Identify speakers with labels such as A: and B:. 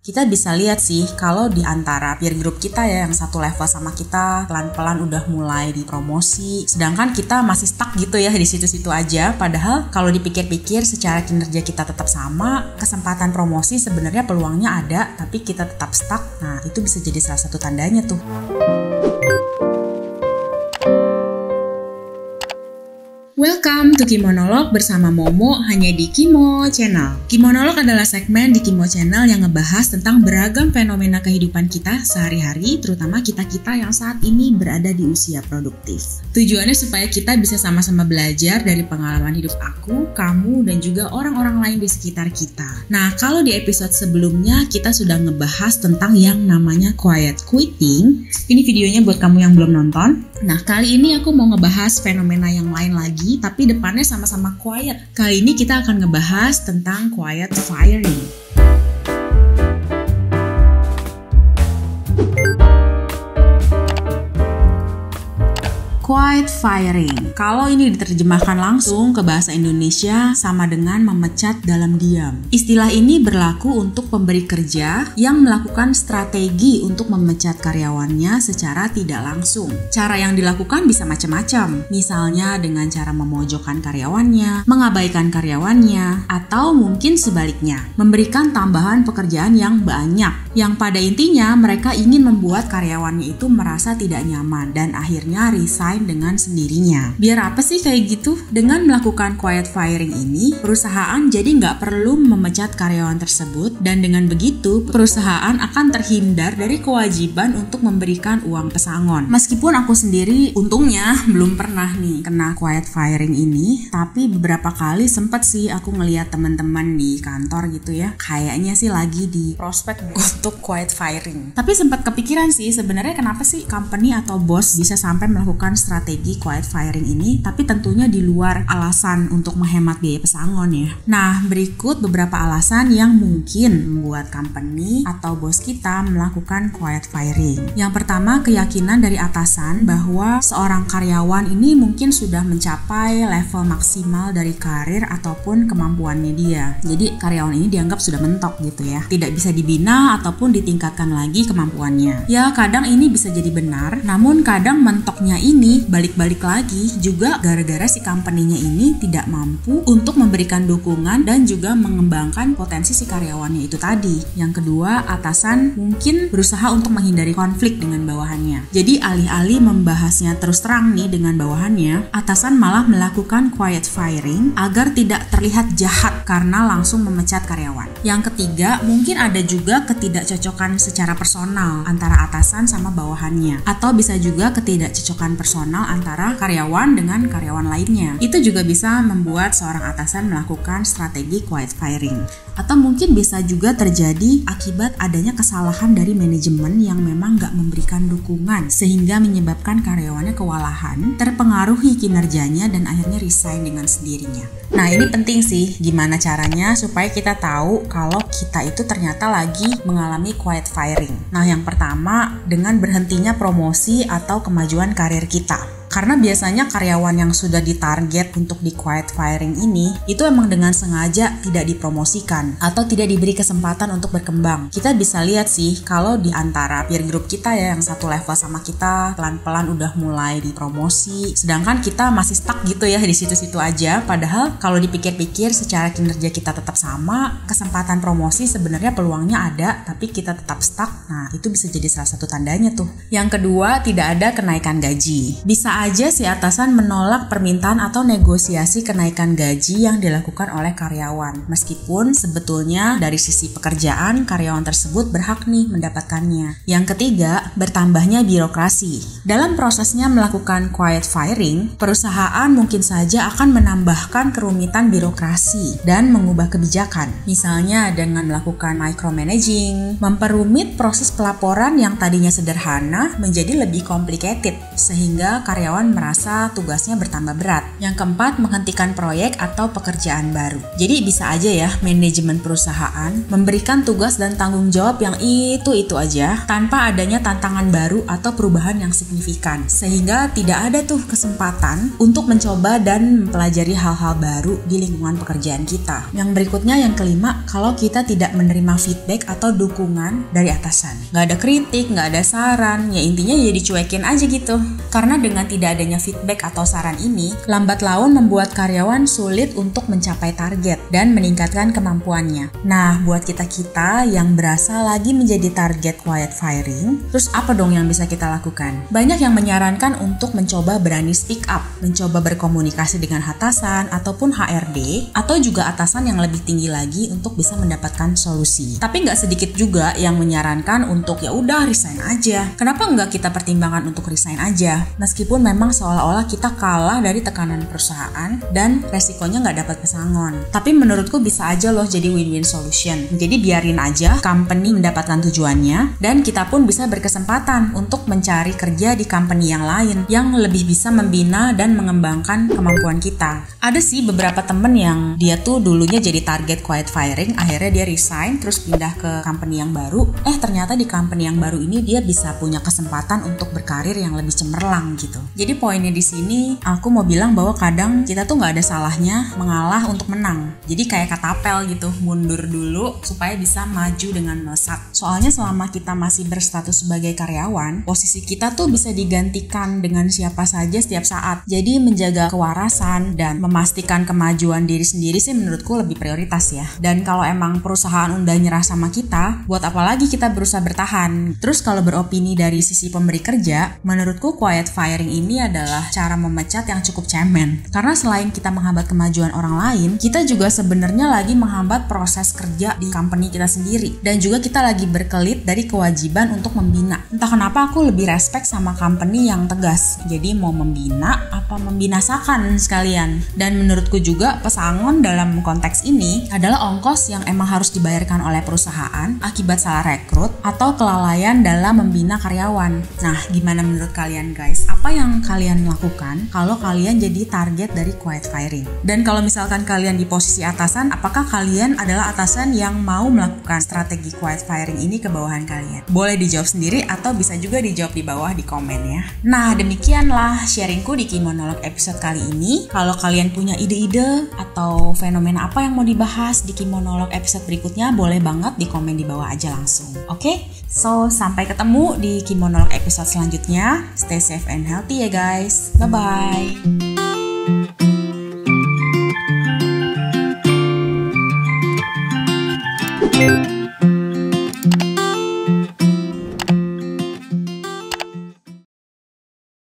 A: Kita bisa lihat sih kalau di antara peer group kita ya yang satu level sama kita pelan-pelan udah mulai dipromosi, sedangkan kita masih stuck gitu ya di situ-situ aja. Padahal kalau dipikir-pikir secara kinerja kita tetap sama, kesempatan promosi sebenarnya peluangnya ada, tapi kita tetap stuck. Nah, itu bisa jadi salah satu tandanya tuh. Welcome to Kimonolog bersama Momo hanya di Kimo Channel. Kimonolog adalah segmen di Kimo Channel yang ngebahas tentang beragam fenomena kehidupan kita sehari-hari, terutama kita-kita yang saat ini berada di usia produktif. Tujuannya supaya kita bisa sama-sama belajar dari pengalaman hidup aku, kamu, dan juga orang-orang lain di sekitar kita. Nah, kalau di episode sebelumnya kita sudah ngebahas tentang yang namanya quiet quitting. Ini videonya buat kamu yang belum nonton. Nah, kali ini aku mau ngebahas fenomena yang lain lagi, tapi depannya sama-sama quiet. Kali ini kita akan ngebahas tentang quiet firing. Quiet firing. Kalau ini diterjemahkan langsung ke bahasa Indonesia sama dengan memecat dalam diam. Istilah ini berlaku untuk pemberi kerja yang melakukan strategi untuk memecat karyawannya secara tidak langsung. Cara yang dilakukan bisa macam-macam. Misalnya dengan cara memojokkan karyawannya, mengabaikan karyawannya, atau mungkin sebaliknya, memberikan tambahan pekerjaan yang banyak. Yang pada intinya mereka ingin membuat karyawannya itu merasa tidak nyaman dan akhirnya resign dengan sendirinya. Biar apa sih kayak gitu? Dengan melakukan quiet firing ini, perusahaan jadi nggak perlu memecat karyawan tersebut, dan dengan begitu perusahaan akan terhindar dari kewajiban untuk memberikan uang pesangon. Meskipun aku sendiri untungnya belum pernah nih kena quiet firing ini, tapi beberapa kali sempet sih aku ngeliat teman-teman di kantor gitu ya, kayaknya sih lagi di prospek untuk quiet firing. Tapi sempat kepikiran sih sebenarnya kenapa sih company atau bos bisa sampai melakukan strategi quiet firing ini, tapi tentunya di luar alasan untuk menghemat biaya pesangon ya. Nah, berikut beberapa alasan yang mungkin membuat company atau bos kita melakukan quiet firing. Yang pertama, keyakinan dari atasan bahwa seorang karyawan ini mungkin sudah mencapai level maksimal dari karir ataupun kemampuannya dia. Jadi karyawan ini dianggap sudah mentok gitu ya, tidak bisa dibina ataupun ditingkatkan lagi kemampuannya. Ya, kadang ini bisa jadi benar, namun kadang mentoknya ini balik-balik lagi juga gara-gara si company-nya ini tidak mampu untuk memberikan dukungan dan juga mengembangkan potensi si karyawannya itu tadi. Yang kedua, atasan mungkin berusaha untuk menghindari konflik dengan bawahannya. Jadi alih-alih membahasnya terus terang nih dengan bawahannya, atasan malah melakukan quiet firing agar tidak terlihat jahat karena langsung memecat karyawan. Yang ketiga, mungkin ada juga ketidakcocokan secara personal antara atasan sama bawahannya, atau bisa juga ketidakcocokan personal antara karyawan dengan karyawan lainnya. Itu juga bisa membuat seorang atasan melakukan strategi quiet firing. Atau mungkin bisa juga terjadi akibat adanya kesalahan dari manajemen yang memang nggak memberikan dukungan sehingga menyebabkan karyawannya kewalahan, terpengaruhi kinerjanya dan akhirnya resign dengan sendirinya. Nah, ini penting sih gimana caranya supaya kita tahu kalau kita itu ternyata lagi mengalami quiet firing. Nah, yang pertama dengan berhentinya promosi atau kemajuan karir kita. Karena biasanya karyawan yang sudah ditarget untuk di quiet firing ini itu emang dengan sengaja tidak dipromosikan atau tidak diberi kesempatan untuk berkembang. Kita bisa lihat sih kalau di antara peer group kita ya yang satu level sama kita pelan-pelan udah mulai dipromosi, sedangkan kita masih stuck gitu ya di situ-situ aja. Padahal kalau dipikir-pikir secara kinerja kita tetap sama, kesempatan promosi sebenarnya peluangnya ada, tapi kita tetap stuck. Nah, itu bisa jadi salah satu tandanya tuh. Yang kedua, tidak ada kenaikan gaji. Bisa aja si atasan menolak permintaan atau negosiasi kenaikan gaji yang dilakukan oleh karyawan, meskipun sebetulnya dari sisi pekerjaan karyawan tersebut berhak nih mendapatkannya. Yang ketiga, bertambahnya birokrasi. Dalam prosesnya melakukan quiet firing, perusahaan mungkin saja akan menambahkan kerumitan birokrasi dan mengubah kebijakan. Misalnya dengan melakukan micromanaging, memperumit proses pelaporan yang tadinya sederhana menjadi lebih complicated, sehingga karyawan karyawan merasa tugasnya bertambah berat. Yang keempat, menghentikan proyek atau pekerjaan baru. Jadi bisa aja ya manajemen perusahaan memberikan tugas dan tanggung jawab yang itu aja tanpa adanya tantangan baru atau perubahan yang signifikan. Sehingga tidak ada tuh kesempatan untuk mencoba dan mempelajari hal-hal baru di lingkungan pekerjaan kita. Yang berikutnya, yang kelima, kalau kita tidak menerima feedback atau dukungan dari atasan. Nggak ada kritik, nggak ada saran, ya intinya ya dicuekin aja gitu. Karena dengan tidak adanya feedback atau saran ini, lambat laun membuat karyawan sulit untuk mencapai target dan meningkatkan kemampuannya. Nah, buat kita-kita yang berasa lagi menjadi target quiet firing, terus apa dong yang bisa kita lakukan? Banyak yang menyarankan untuk mencoba berani speak up, mencoba berkomunikasi dengan atasan ataupun HRD, atau juga atasan yang lebih tinggi lagi untuk bisa mendapatkan solusi. Tapi nggak sedikit juga yang menyarankan untuk ya udah resign aja. Kenapa nggak kita pertimbangkan untuk resign aja? Meskipun memang seolah-olah kita kalah dari tekanan perusahaan dan resikonya nggak dapat pesangon. Tapi menurutku bisa aja loh jadi win-win solution. Jadi biarin aja company mendapatkan tujuannya dan kita pun bisa berkesempatan untuk mencari kerja di company yang lain yang lebih bisa membina dan mengembangkan kemampuan kita. Ada sih beberapa temen yang dia tuh dulunya jadi target quiet firing, akhirnya dia resign terus pindah ke company yang baru. Ternyata di company yang baru ini dia bisa punya kesempatan untuk berkarir yang lebih cemerlang gitu. Jadi poinnya di sini aku mau bilang bahwa kadang kita tuh nggak ada salahnya mengalah untuk menang. Jadi kayak katapel gitu, mundur dulu supaya bisa maju dengan melesat. Soalnya selama kita masih berstatus sebagai karyawan, posisi kita tuh bisa digantikan dengan siapa saja setiap saat. Jadi menjaga kewarasan dan memastikan kemajuan diri sendiri sih menurutku lebih prioritas ya. Dan kalau emang perusahaan udah nyerah sama kita, buat apa lagi kita berusaha bertahan? Terus kalau beropini dari sisi pemberi kerja, menurutku quiet firing ini adalah cara memecat yang cukup cemen. Karena selain kita menghambat kemajuan orang lain, kita juga sebenarnya lagi menghambat proses kerja di company kita sendiri. Dan juga kita lagi berkelit dari kewajiban untuk membina. Entah kenapa aku lebih respect sama company yang tegas. Jadi mau membina apa membinasakan sekalian. Dan menurutku juga pesangon dalam konteks ini adalah ongkos yang emang harus dibayarkan oleh perusahaan akibat salah rekrut atau kelalaian dalam membina karyawan. Nah, gimana menurut kalian guys? Apa yang kalian lakukan kalau kalian jadi target dari quiet firing? Dan kalau misalkan kalian di posisi atasan, apakah kalian adalah atasan yang mau melakukan strategi quiet firing ini ke bawahan kalian? Boleh dijawab sendiri atau bisa juga dijawab di bawah di komen ya. Nah, demikianlah sharingku di Kimonolog episode kali ini. Kalau kalian punya ide-ide atau fenomena apa yang mau dibahas di Kimonolog episode berikutnya, boleh banget di komen di bawah aja langsung. Oke? So, sampai ketemu di Kimonolog episode selanjutnya. Stay safe and healthy ya guys. Bye-bye.